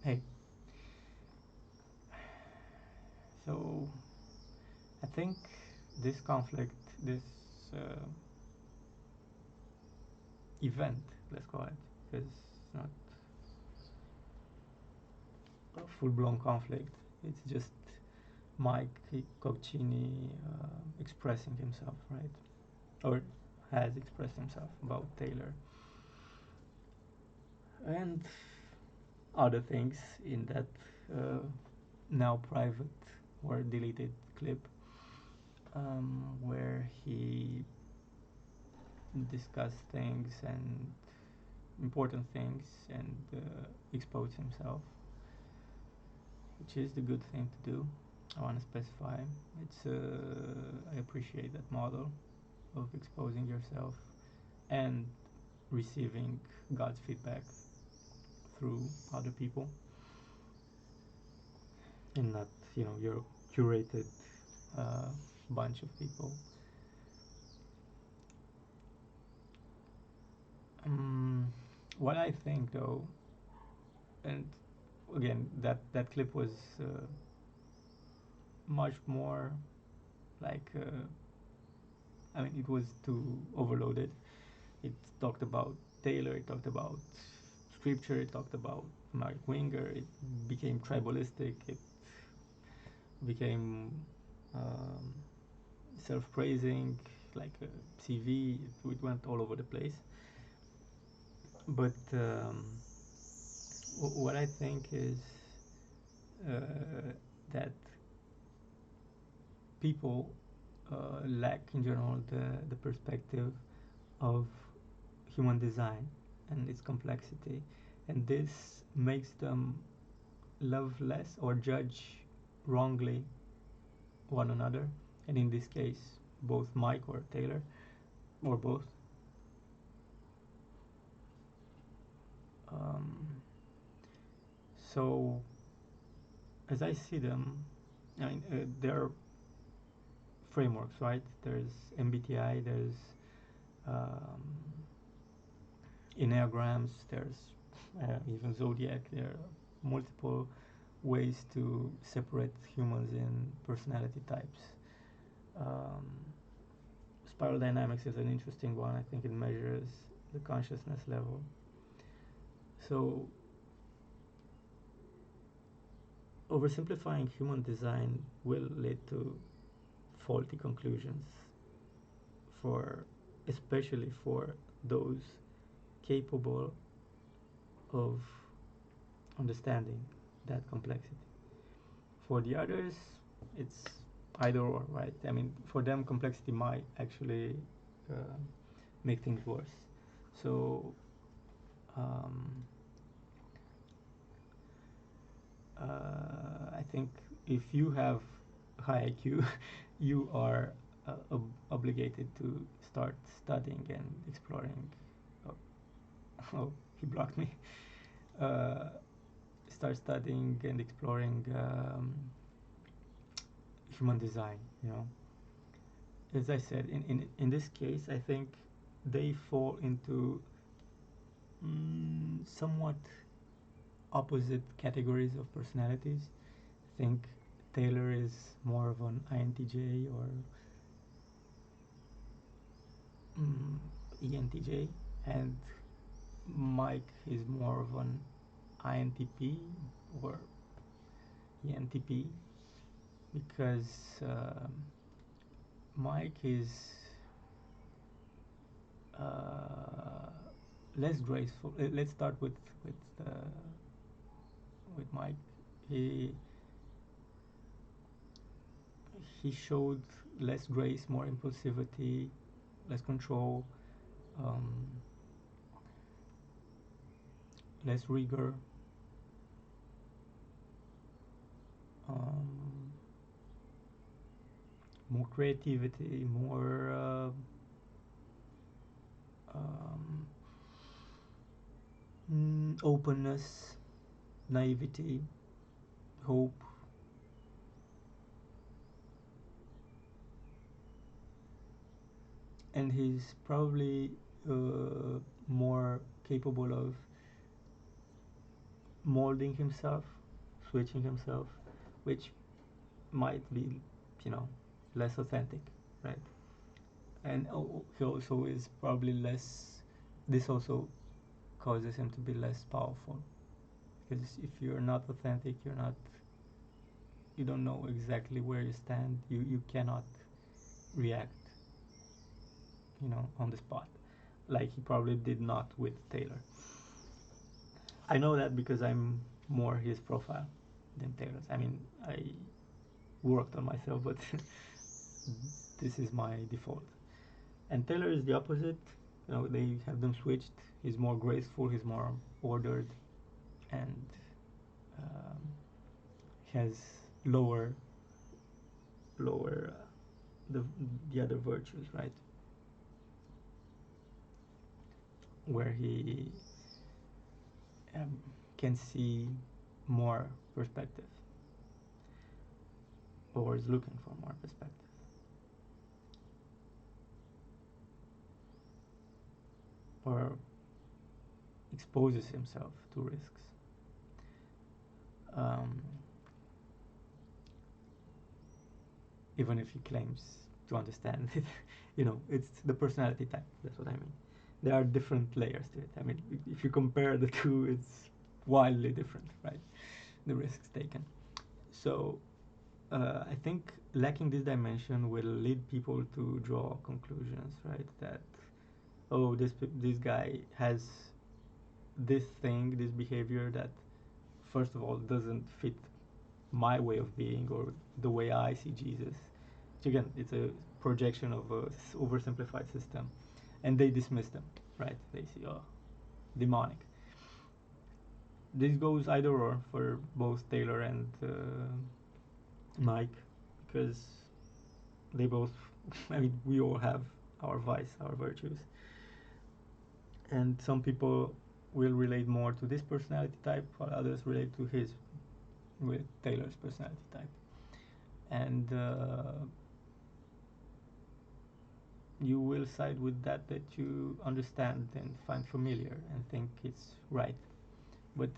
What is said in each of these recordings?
Hey, so I think this conflict, this uh, event, let's call it, because it's not a full-blown conflict. It's just Mike Cocchini expressing himself, right? Or has expressed himself about Taylor and other things in that uh, now private or deleted clip, where he discussed things and important things and expose himself, which is the good thing to do. I want to specify it's I appreciate that model of exposing yourself and receiving God's feedback through other people, and not your curated uh, bunch of people. Um, what I think though, and again that clip was much more like I mean, it was too overloaded. It talked about Taylor, it talked about scripture, it talked about Mark Winger, it became tribalistic, it became um, self praising, like a CV, it went all over the place. But what I think is that people lack in general the perspective of human design and its complexity, and this makes them love less or judge wrongly one another, and in this case, both Mike or Taylor, or both. Um, so, as I see them, I mean, there are frameworks, right? There's MBTI, there's um, Enneagrams, there's even Zodiac. There are multiple ways to separate humans in personality types. Um, Spiral dynamics is an interesting one. I think it measures the consciousness level. So, oversimplifying human design will lead to faulty conclusions for, especially for those capable of understanding that complexity. For the others, it's either or, right? I mean, for them, complexity might actually uh, make things worse. So, um, I think if you have high IQ, you are obligated to start studying and exploring. Oh, oh, he blocked me. Uh, Start studying and exploring human design. As I said, in this case, I think they fall into somewhat opposite categories of personalities. I think Taylor is more of an INTJ or mm, ENTJ, and Mike is more of an INTP or ENTP, because Mike is uh, less graceful. Let's start with with Mike. He he showed less grace, more impulsivity, less control, um, less rigor, um, more creativity, more um, openness, naivety, hope, and he's probably more capable of molding himself, switching himself, which might be, you know, less authentic, right? And he also is probably less. This also causes him to be less powerful, because if you're not authentic, you don't know exactly where you stand. You cannot react, on the spot, like he probably did not with Taylor. I know that because I'm more his profile than Taylor's. I mean, I worked on myself, but this is my default. And Taylor is the opposite. They have them switched. He's more graceful. He's more ordered, and um, he has lower, lower the other virtues, right? Where he um, can see more perspective, or is looking for more perspective, or exposes himself to risks. Um, Even if he claims to understand it, it's the personality type. That's what I mean. There are different layers to it. I mean, if you compare the two, it's wildly different, right? The risks taken. So I think lacking this dimension will lead people to draw conclusions, right? That, oh, this guy has this thing, this behavior that, first of all, doesn't fit my way of being or the way I see Jesus. So again, it's a projection of a oversimplified system, and they dismiss them, right? They see, oh, demonic. This goes either or for both Taylor and Mike, because they both, I mean, we all have our vice, our virtues, and some people will relate more to this personality type, while others relate to with Taylor's personality type, and you will side with that you understand and find familiar and think it's right, but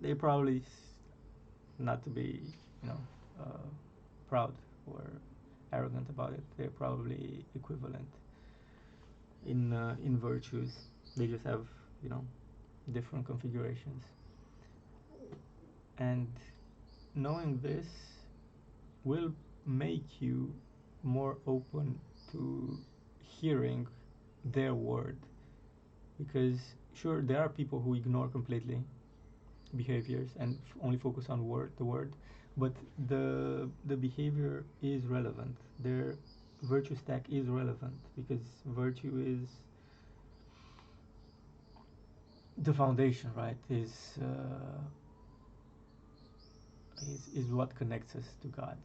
they probably not to be, you know, uh, proud or arrogant about it. They're probably equivalent in virtues. They just have, you know, different configurations. And knowing this will make you more open to hearing their word, because sure there are people who ignore completely behaviors and only focus on the word, but the behavior is relevant. Their virtue stack is relevant, because virtue the foundation, right? Is what connects us to God,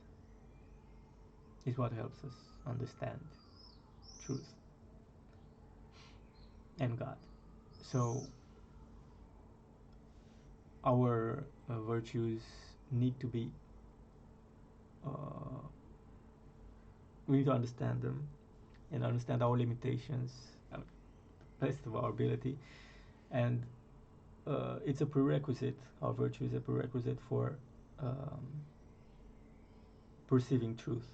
is what helps us understand truth and God. So our virtues need to be uh, we need to understand them and understand our limitations, best of our ability, and it's a prerequisite. Our virtue is a prerequisite for um, perceiving truth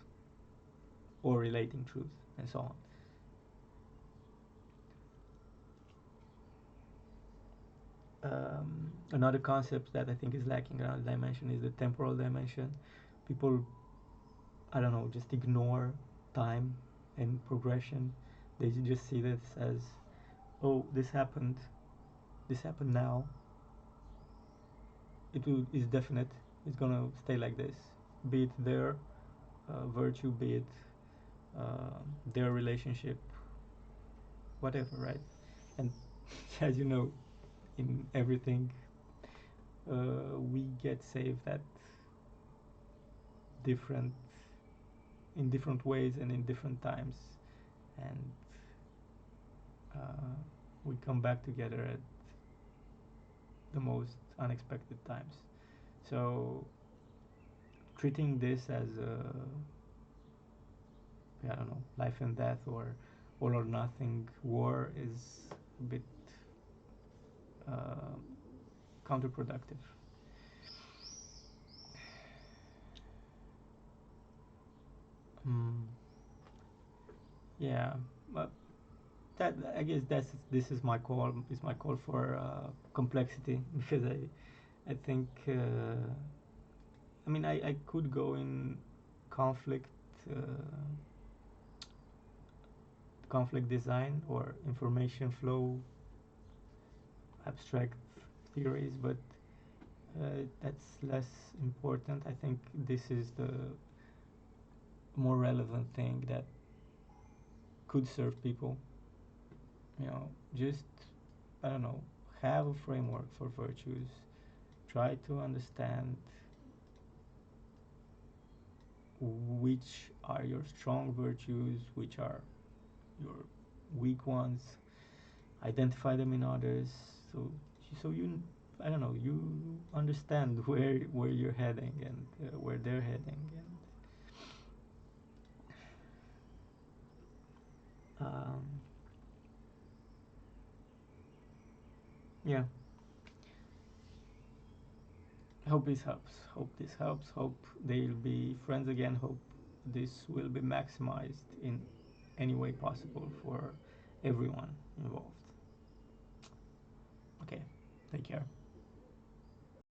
or relating truth, and so on. Another concept that I think is lacking, another dimension, is the temporal dimension. People, I don't know, just ignore time and progression. They just see this as, oh, this happened now. Is definite. It's gonna stay like this. Be it their virtue, be it their relationship, whatever, right? And as you know, in everything, we get saved at different in different ways and in different times, and we come back together at the most unexpected times. So treating this as I don't know, life and death or all or nothing war is a bit uh, counterproductive. Mm, yeah, but that I guess that's this is my call. Is my call for complexity because I think I mean I could go in conflict uh, conflict design or information flow abstract theories, but that's less important. I think this is the more relevant thing that could serve people. You know, just I don't know, have a framework for virtues. Try to understand which are your strong virtues, which are your weak ones. Identify them in others, so you I don't know you understand where you're heading and where they're heading and yeah. Hope this helps. Hope this helps. Hope they'll be friends again. Hope this will be maximized in any way possible for everyone involved. Okay, take care.